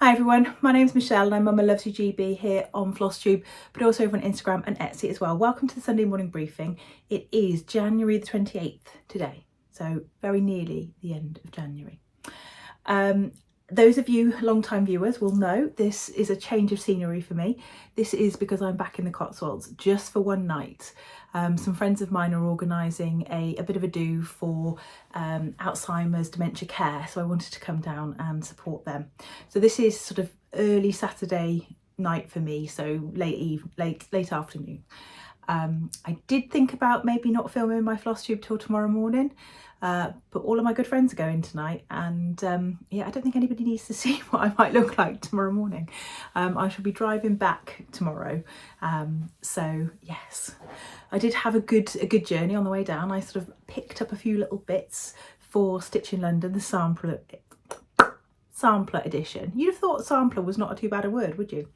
Hi everyone, my name's Michelle and I'm Mama Loves You GB here on FlossTube, but also over on Instagram and Etsy as well. Welcome to the Sunday morning briefing. It is January the 28th today, so very nearly the end of January. Those of you long-time viewers will know this is a change of scenery for me. This is because I'm back in the Cotswolds just for one night. Some friends of mine are organising a bit of a do for Alzheimer's dementia care, so I wanted to come down and support them. So this is sort of early Saturday night for me, so late afternoon. I did think about maybe not filming my FlossTube till tomorrow morning, but all of my good friends are going tonight, and yeah, I don't think anybody needs to see what I might look like tomorrow morning. I shall be driving back tomorrow, so yes, I did have a good journey on the way down. I sort of picked up a few little bits for Stitch in London, the sampler edition. You'd have thought sampler was not too bad a word, would you?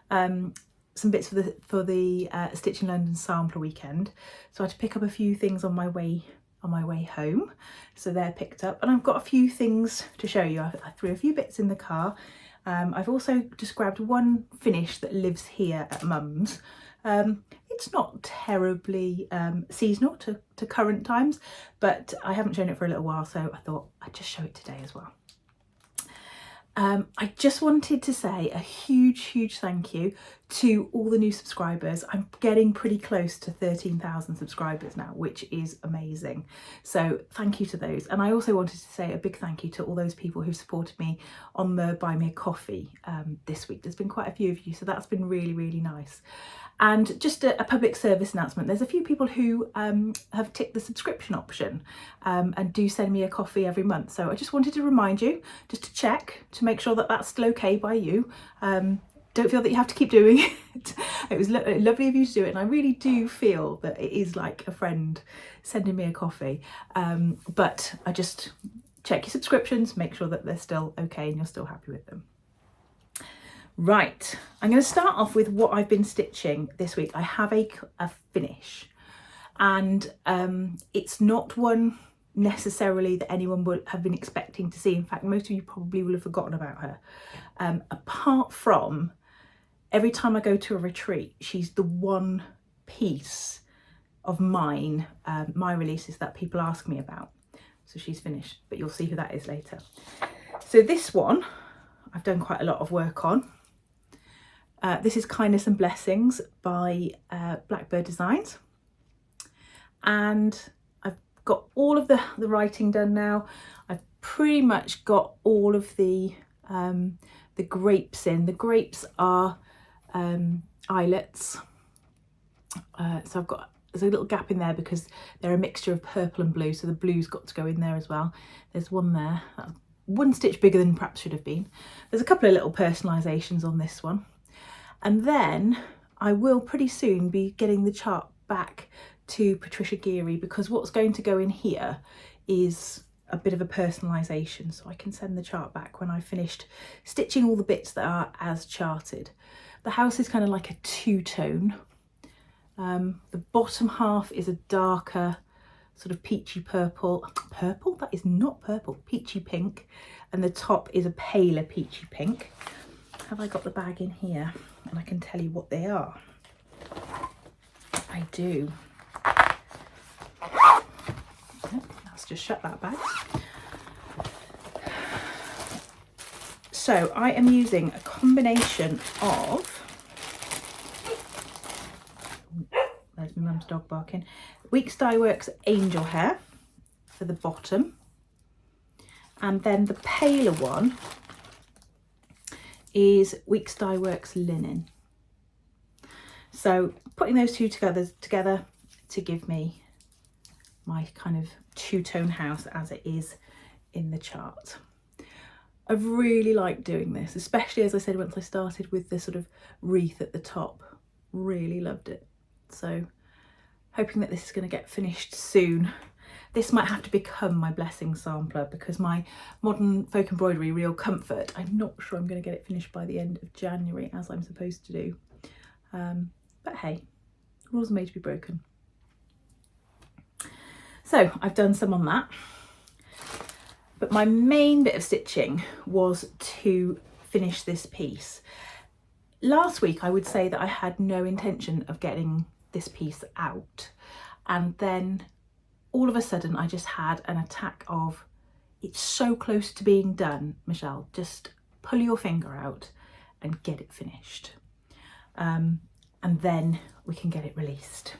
Some bits for the Stitch in London sampler weekend, so I had to pick up a few things on my way home, so they're picked up, and I've got a few things to show you. I threw a few bits in the car. I've also just grabbed one finish that lives here at Mum's. It's not terribly seasonal to current times, but I haven't shown it for a little while, so I thought I'd just show it today as well. I just wanted to say a huge thank you to all the new subscribers. I'm getting pretty close to 13,000 subscribers now, which is amazing. So thank you to those. And I also wanted to say a big thank you to all those people who've supported me on the Buy Me a Coffee this week. There's been quite a few of you, so that's been really nice. And just a public service announcement, there's a few people who have ticked the subscription option and do send me a coffee every month. So I just wanted to remind you, just to check, to make sure that that's still okay by you. Don't feel that you have to keep doing it. It was lovely of you to do it, and I really do feel that it is like a friend sending me a coffee. But I just check your subscriptions, make sure that they're still okay and you're still happy with them. Right, I'm going to start off with what I've been stitching this week. I have a finish, and it's not one necessarily that anyone would have been expecting to see. In fact, most of you probably will have forgotten about her. Apart from every time I go to a retreat, she's the one piece of mine, my releases that people ask me about. So she's finished, but you'll see who that is later. So this one, I've done quite a lot of work on. This is Kindness and Blessings by Blackbird Designs, and I've got all of the writing done now. I've pretty much got all of the grapes in. The grapes are eyelets, so there's a little gap in there because they're a mixture of purple and blue, so the blue's got to go in there as well. There's one there, one stitch bigger than perhaps should have been. There's a couple of little personalisations on this one. And then I will pretty soon be getting the chart back to Patricia Geary, because what's going to go in here is a bit of a personalisation, so I can send the chart back when I've finished stitching all the bits that are as charted. The house is kind of like a two-tone. The bottom half is a darker sort of peachy purple. Purple? That is not purple. Peachy pink. And the top is a paler peachy pink. Have I got the bag in here? And I can tell you what they are. I do. Let's just shut that bag. So I am using a combination of, there's my mum's dog barking, Weeks Dye Works Angel Hair for the bottom, and then the paler one is Weeks Dye Works Linen. So putting those two together to give me my kind of two-tone house as it is in the chart. I've really liked doing this, especially as I said once I started with the sort of wreath at the top. Really loved it. So hoping that this is going to get finished soon. This might have to become my blessing sampler, because my modern folk embroidery Real Comfort, I'm not sure I'm going to get it finished by the end of January as I'm supposed to do. But hey, rules are made to be broken. So I've done some on that. But my main bit of stitching was to finish this piece. Last week I would say that I had no intention of getting this piece out, and then all of a sudden I just had an attack of, it's so close to being done, Michelle, just pull your finger out and get it finished, and then we can get it released.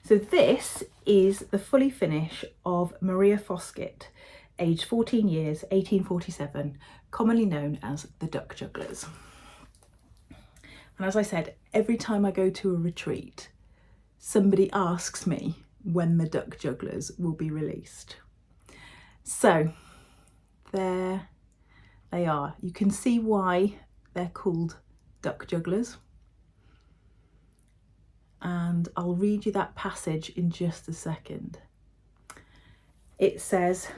So this is the fully finish of Maria Fosket, aged 14 years, 1847, commonly known as the Duck Jugglers. And as I said, every time I go to a retreat, somebody asks me when the Duck Jugglers will be released. So there they are. You can see why they're called Duck Jugglers. And I'll read you that passage in just a second. It says,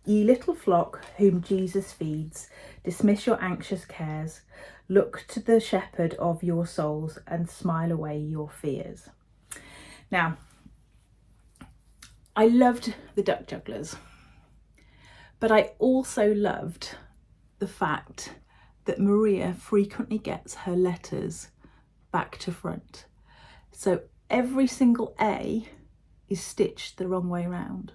"Ye little flock whom Jesus feeds, dismiss your anxious cares, look to the shepherd of your souls and smile away your fears." Now, I loved the Duck Jugglers, but I also loved the fact that Maria frequently gets her letters back to front. So every single A is stitched the wrong way around.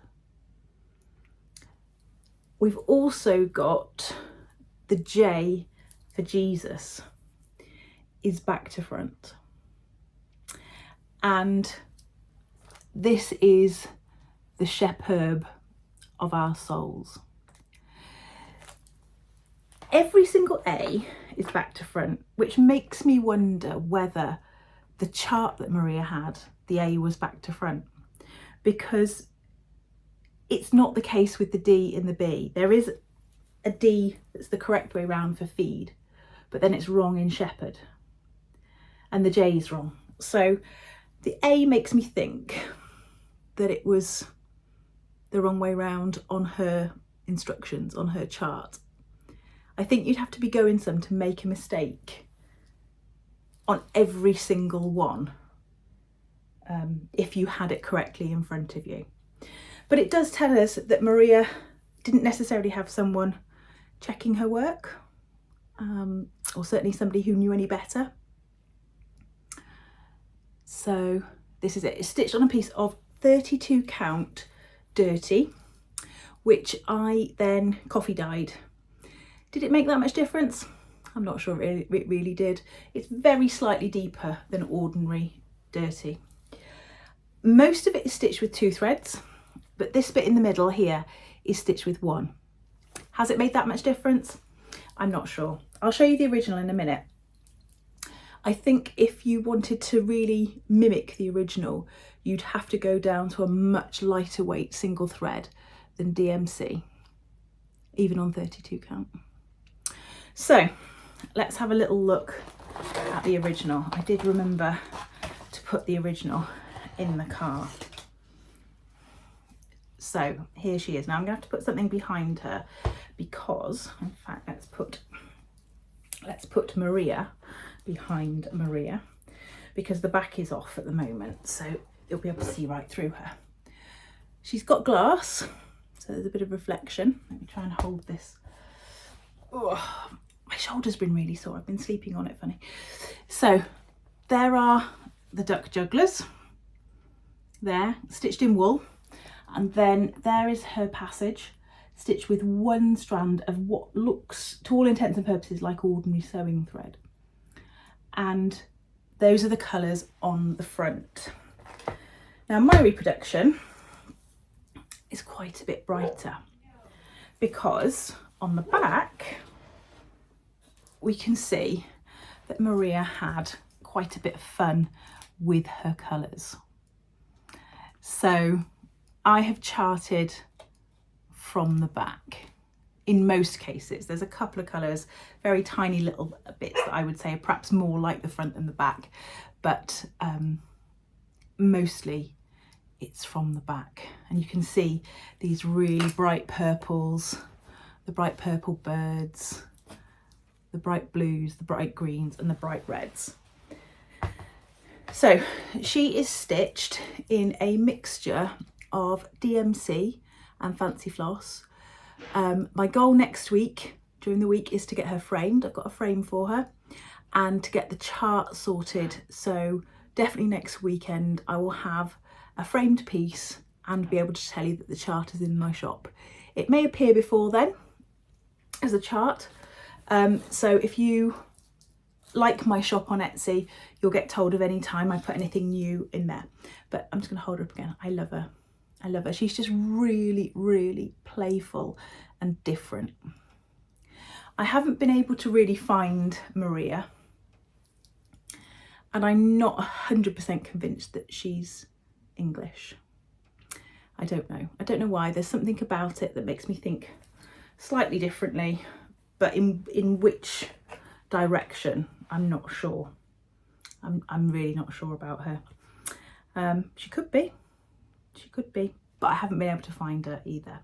We've also got the J for Jesus is back to front. And this is the shepherd of our souls. Every single A is back to front, which makes me wonder whether the chart that Maria had, the A was back to front, because it's not the case with the D and the B. There is a D that's the correct way round for feed, but then it's wrong in shepherd, and the J is wrong. So the A makes me think that it was the wrong way round on her instructions, on her chart. I think you'd have to be going some to make a mistake on every single one if you had it correctly in front of you. But it does tell us that Maria didn't necessarily have someone checking her work, or certainly somebody who knew any better. So this is it. It's stitched on a piece of 32 count dirty, which I then coffee dyed. Did it make that much difference? I'm not sure it really did. It's very slightly deeper than ordinary dirty. Most of it is stitched with 2 threads, but this bit in the middle here is stitched with 1. Has it made that much difference? I'm not sure. I'll show you the original in a minute. I think if you wanted to really mimic the original, you'd have to go down to a much lighter weight single thread than DMC, even on 32 count. So let's have a little look at the original. I did remember to put the original in the car. So here she is. Now I'm going to have to put something behind her because, in fact, let's put Maria behind Maria, because the back is off at the moment, so you'll be able to see right through her. She's got glass, so there's a bit of reflection. Let me try and hold this. Oh, my shoulder's been really sore. I've been sleeping on it funny. So there are the Duck Jugglers there, stitched in wool, and then there is her passage, stitched with 1 strand of what looks, to all intents and purposes, like ordinary sewing thread. And those are the colours on the front. Now my reproduction is quite a bit brighter, because on the back we can see that Maria had quite a bit of fun with her colours. So I have charted from the back in most cases. There's a couple of colours, very tiny little bits that I would say are perhaps more like the front than the back, but mostly it's from the back. And you can see these really bright purples, the bright purple birds, the bright blues, the bright greens and the bright reds. So she is stitched in a mixture of DMC and fancy floss. My goal next week during the week is to get her framed. I've got a frame for her, and to get the chart sorted. So definitely next weekend I will have a framed piece and be able to tell you that the chart is in my shop. It may appear before then as a chart. So if you like my shop on Etsy, you'll get told of any time I put anything new in there. But I'm just going to hold her up again. I love her. I love her. She's just really, really playful and different. I haven't been able to really find Maria, and I'm not 100% convinced that she's English. I don't know. I don't know why. There's something about it that makes me think slightly differently, but in which direction, I'm not sure. I'm really not sure about her. She could be, but I haven't been able to find her either.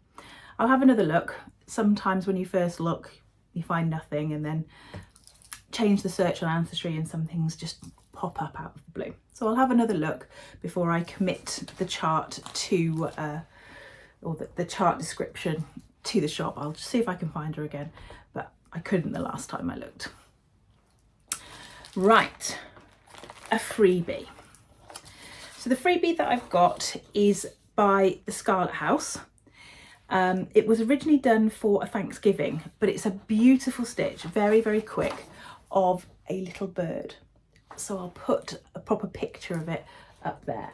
I'll have another look. Sometimes when you first look, you find nothing, and then change the search on Ancestry and some things just pop up out of the blue. So I'll have another look before I commit the chart to, or the chart description to the shop. I'll just see if I can find her again, but I couldn't the last time I looked. Right, a freebie. So the freebie that I've got is by the Scarlet House. It was originally done for a Thanksgiving, but it's a beautiful stitch, very, very quick, of a little bird. So I'll put a proper picture of it up there.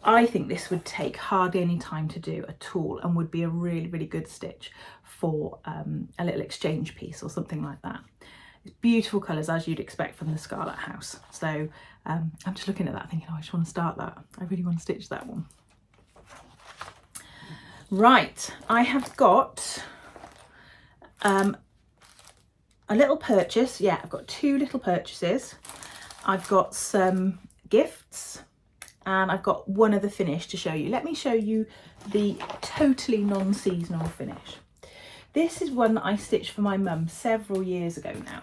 I think this would take hardly any time to do at all, and would be a really, really good stitch for a little exchange piece or something like that. It's beautiful colours, as you'd expect from the Scarlet House. So I'm just looking at that thinking, oh, I just want to start that. I really want to stitch that one. Right, I have got a little purchase. Yeah, I've got two little purchases. I've got some gifts, and I've got one other finish to show you. Let me show you the totally non-seasonal finish. This is one that I stitched for my mum several years ago now,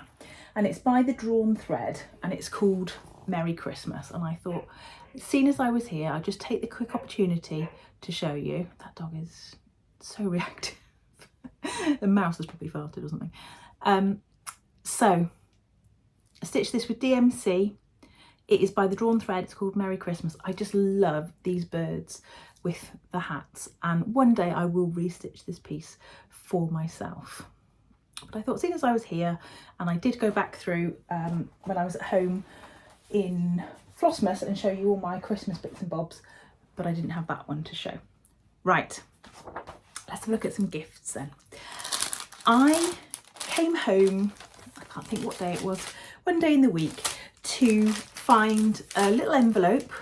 and it's by the Drawn Thread, and it's called Merry Christmas. And I thought, seeing as I was here, I'd just take the quick opportunity to show you. That dog is so reactive. The mouse has probably farted or something. So I stitched this with DMC. It is by the Drawn Thread. It's called Merry Christmas. I just love these birds with the hats, and one day I will restitch this piece for myself. But I thought, seeing as I was here, and I did go back through when I was at home in Flossmas and show you all my Christmas bits and bobs, but I didn't have that one to show. Right, let's have a look at some gifts then. I came home, I can't think what day it was, one day in the week, to find a little envelope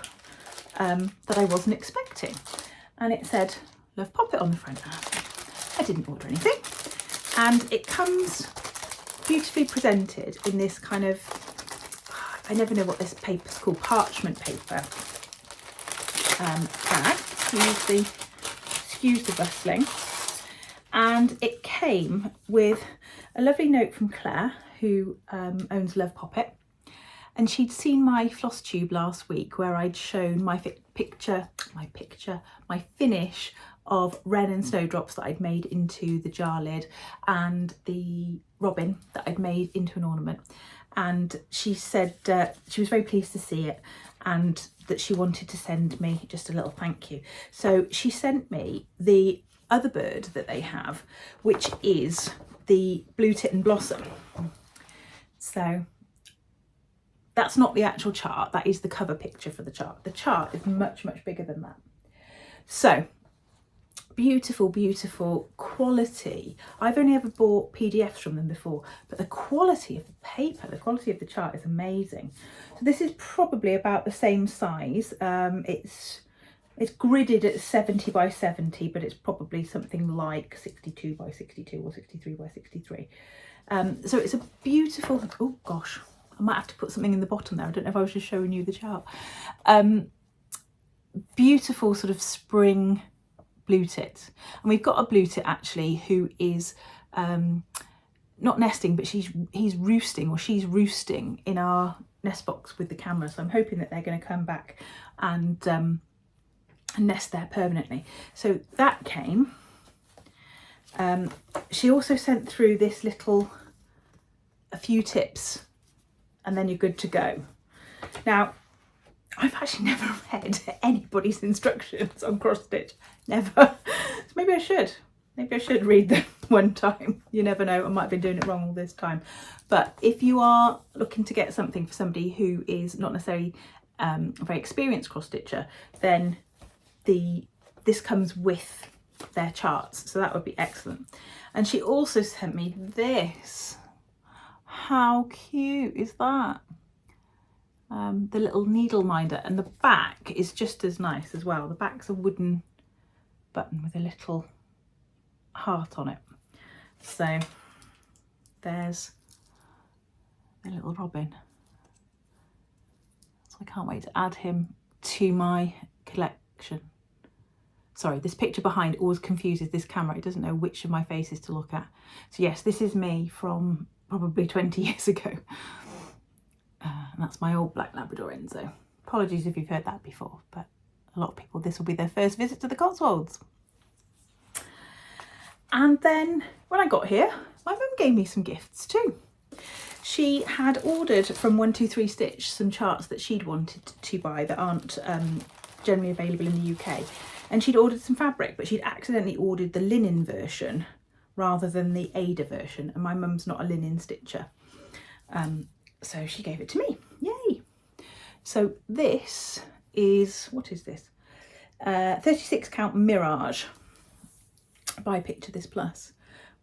that I wasn't expecting, and it said Love Poppet on the front. I didn't order anything, and it comes beautifully presented in this kind of, I never know what this paper's called, parchment paper bag. Excuse the rustling. And it came with a lovely note from Claire, who owns Love Poppet, and she'd seen my FlossTube last week where I'd shown my finish of wren and snowdrops that I'd made into the jar lid, and the robin that I'd made into an ornament. And she said she was very pleased to see it, and that she wanted to send me just a little thank you. So she sent me the other bird that they have, which is the Blue Tit Blossom. So that's not the actual chart, that is the cover picture for the chart. The chart is much, much bigger than that. So beautiful, beautiful quality. I've only ever bought PDFs from them before, but the quality of the paper, the quality of the chart is amazing. So this is probably about the same size. It's gridded at 70 by 70, but it's probably something like 62 by 62 or 63 by 63. So it's a beautiful, oh gosh, I might have to put something in the bottom there. I don't know if I was just showing you the chart. Beautiful sort of spring blue tit. And we've got a blue tit actually who is not nesting, but he's roosting, or she's roosting in our nest box with the camera. So I'm hoping that they're going to come back and nest there permanently. So that came, She also sent through this a few tips, and then you're good to go. Now, I've actually never read anybody's instructions on cross stitch, never. So maybe I should. Maybe I should read them one time. You never know, I might have been doing it wrong all this time. But if you are looking to get something for somebody who is not necessarily a very experienced cross stitcher, then this comes with their charts, so that would be excellent. And she also sent me this. How cute is that? The little needle minder, and the back is just as nice as well. The back's a wooden button with a little heart on it. So there's the little robin. So I can't wait to add him to my collection. Sorry, this picture behind always confuses this camera. It doesn't know which of my faces to look at. So yes, this is me from probably 20 years ago. And that's my old black Labrador Enzo. Apologies if you've heard that before, but a lot of people, this will be their first visit to the Cotswolds. And then when I got here, my mum gave me some gifts too. She had ordered from 123 Stitch some charts that she'd wanted to buy that aren't generally available in the UK. And she'd ordered some fabric, but she'd accidentally ordered the linen version rather than the Ada version. And my mum's not a linen stitcher. So she gave it to me. Yay! So this is, what is this? 36 count Mirage by Picture This Plus,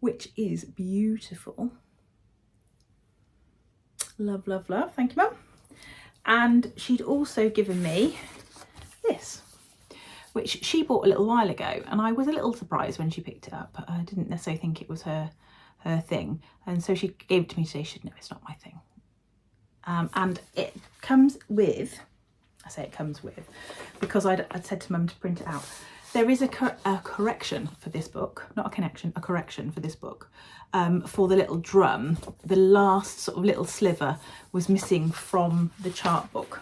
which is beautiful. Love, love, love. Thank you, Mum. And she'd also given me this, which she bought a little while ago, and I was a little surprised when she picked it up. I didn't necessarily think it was her thing, and so she gave it to me today. She said, no, it's not my thing. And it comes with, I say it comes with, because I'd said to Mum to print it out. There is a correction for this book, not a connection, a correction for this book, for the little drum. The last sort of little sliver was missing from the chart book.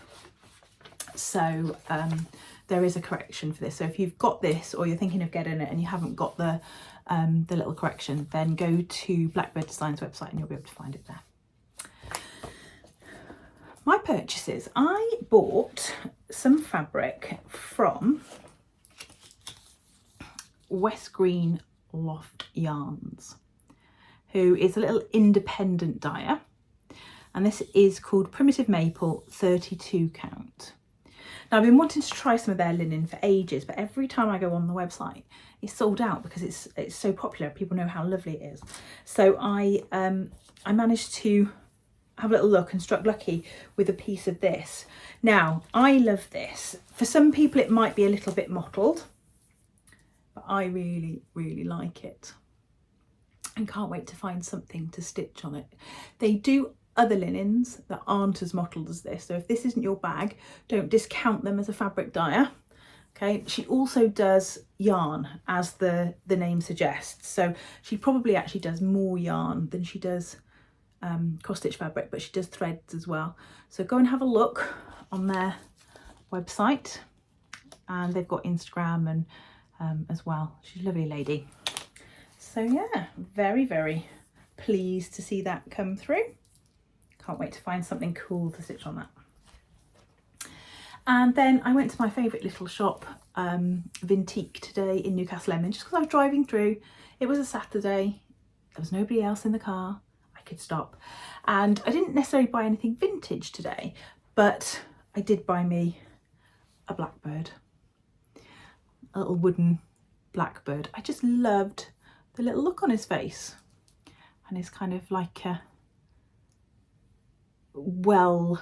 So there is a correction for this. So if you've got this or you're thinking of getting it and you haven't got the little correction, then go to Blackbird Designs website and you'll be able to find it there. My purchases, I bought some fabric from West Green Loft Yarns, who is a little independent dyer, and this is called Primitive Maple 32 count. Now I've been wanting to try some of their linen for ages, but every time I go on the website it's sold out because it's so popular. People know how lovely it is. So I managed to have a little look and struck lucky with a piece of this. Now I love this. For some people it might be a little bit mottled, but I really, really like it and can't wait to find something to stitch on it. They do other linens that aren't as mottled as this, so if this isn't your bag, don't discount them as a fabric dyer. Okay, she also does yarn, as the name suggests, so she probably actually does more yarn than she does cross stitch fabric, but she does threads as well. So go and have a look on their website, and they've got Instagram and as well. She's a lovely lady. So yeah, very, very pleased to see that come through. Can't wait to find something cool to stitch on that. And then I went to my favourite little shop, Vintique, today in Newcastle Lemon, just because I was driving through. It was a Saturday, there was nobody else in the car, I could stop. And I didn't necessarily buy anything vintage today, but I did buy me a blackbird, a little wooden blackbird. I just loved the little look on his face, and his kind of like a well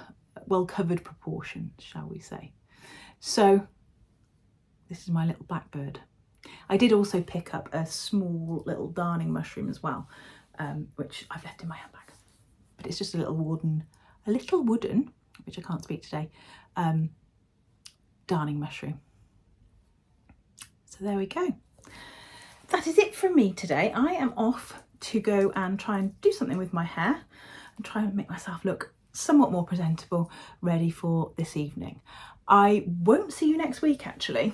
covered proportions, shall we say. So this is my little blackbird. I did also pick up a small little darning mushroom as well, which I've left in my handbag, but it's just a little wooden, which I can't speak today, darning mushroom. So there we go. That is it from me today. I am off to go and try and do something with my hair and try and make myself look somewhat more presentable, ready for this evening. I won't see you next week actually.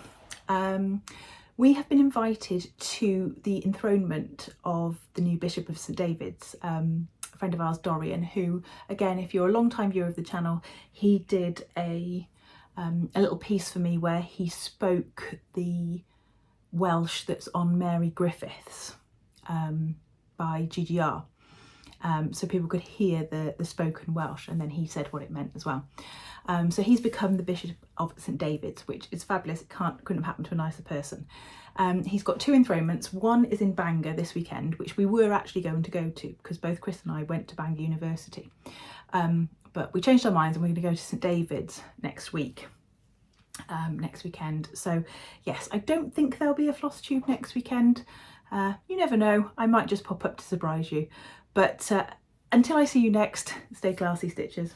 We have been invited to the enthronement of the new Bishop of St David's, a friend of ours, Dorian, who, again, if you're a long time viewer of the channel, he did a little piece for me where he spoke the Welsh that's on Mary Griffiths by GGR. So people could hear the spoken Welsh, and then he said what it meant as well. So he's become the Bishop of St David's, which is fabulous. It couldn't have happened to a nicer person. He's got 2 enthronements. One is in Bangor this weekend, which we were actually going to go to because both Chris and I went to Bangor University. But we changed our minds and we're going to go to St David's next week. Next weekend. So yes, I don't think there'll be a FlossTube next weekend. You never know, I might just pop up to surprise you. But until I see you next, stay classy, Stitchers.